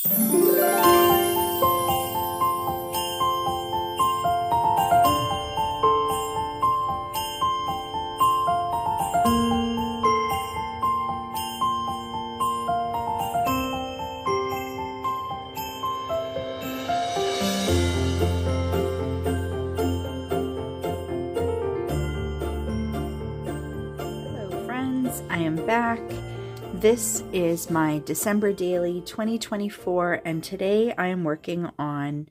I am back. This is my December daily 2024, and today I am working on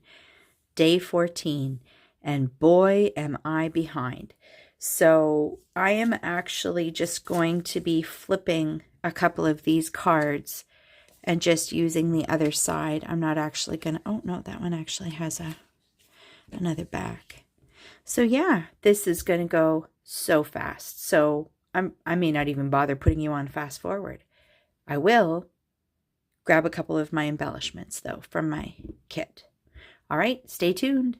day 14, and boy am I behind. So I am actually just going to be flipping a couple of these cards and just using the other side. I'm not actually gonna, oh no, that one actually has another back. So yeah, this is gonna go so fast. So I may not even bother putting you on fast forward. I will grab a couple of my embellishments though from my kit. All right, stay tuned.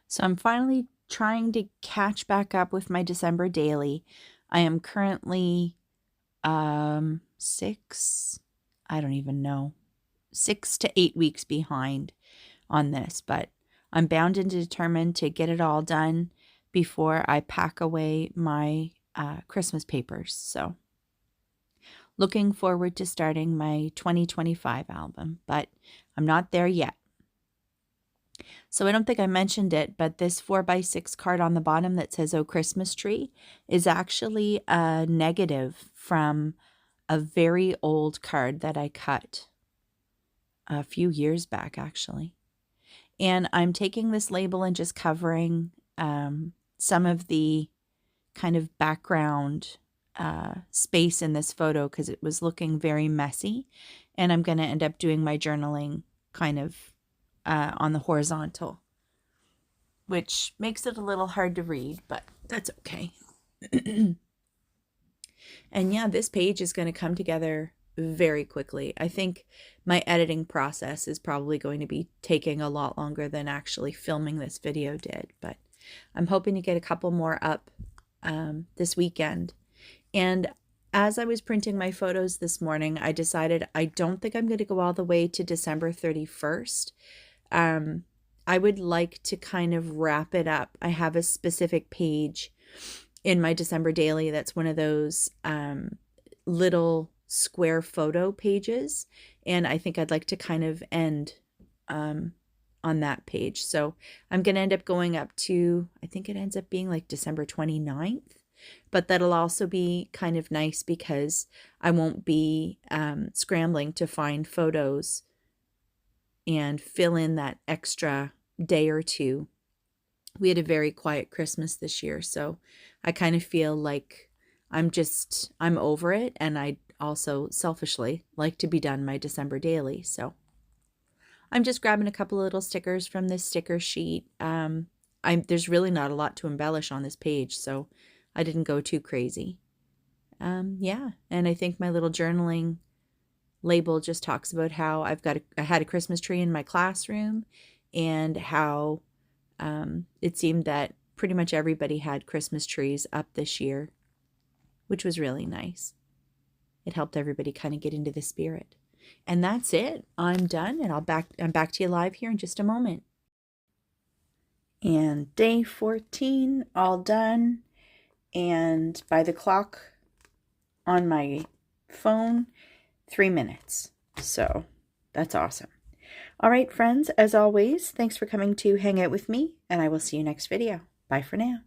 So I'm finally trying to catch back up with my December daily. I am currently 6 to 8 weeks behind on this, but I'm bound and determined to get it all done before I pack away my Christmas papers. So looking forward to starting my 2025 album, but I'm not there yet. So I don't think I mentioned it, but this 4x6 card on the bottom that says "Oh Christmas Tree" is actually a negative from a very old card that I cut a few years back, actually. And I'm taking this label and just covering some of the kind of background space in this photo because it was looking very messy. And I'm going to end up doing my journaling kind of on the horizontal, which makes it a little hard to read, but that's okay. And yeah, this page is going to come together very quickly. I think my editing process is probably going to be taking a lot longer than actually filming this video did, but I'm hoping to get a couple more up this weekend. And as I was printing my photos this morning, I decided I don't think I'm going to go all the way to December 31st. I would like to kind of wrap it up. I have a specific page in my December daily that's one of those little square photo pages, and I think I'd like to kind of end on that page. So I'm going to end up going up to, I think it ends up being like December 29th, but that'll also be kind of nice because I won't be scrambling to find photos and fill in that extra day or two. We had a very quiet Christmas this year, so I kind of feel like I'm over it, and I also selfishly like to be done my December daily. So I'm just grabbing a couple of little stickers from this sticker sheet. There's really not a lot to embellish on this page, so I didn't go too crazy. Yeah, and I think my little journaling label just talks about how I had a Christmas tree in my classroom, and how it seemed that pretty much everybody had Christmas trees up this year, which was really nice. It helped everybody kind of get into the spirit. And that's it. I'm done, and I'm back to you live here in just a moment. And day 14, all done. And by the clock on my phone, 3 minutes. So that's awesome. All right, friends, as always, thanks for coming to hang out with me, and I will see you next video. Bye for now.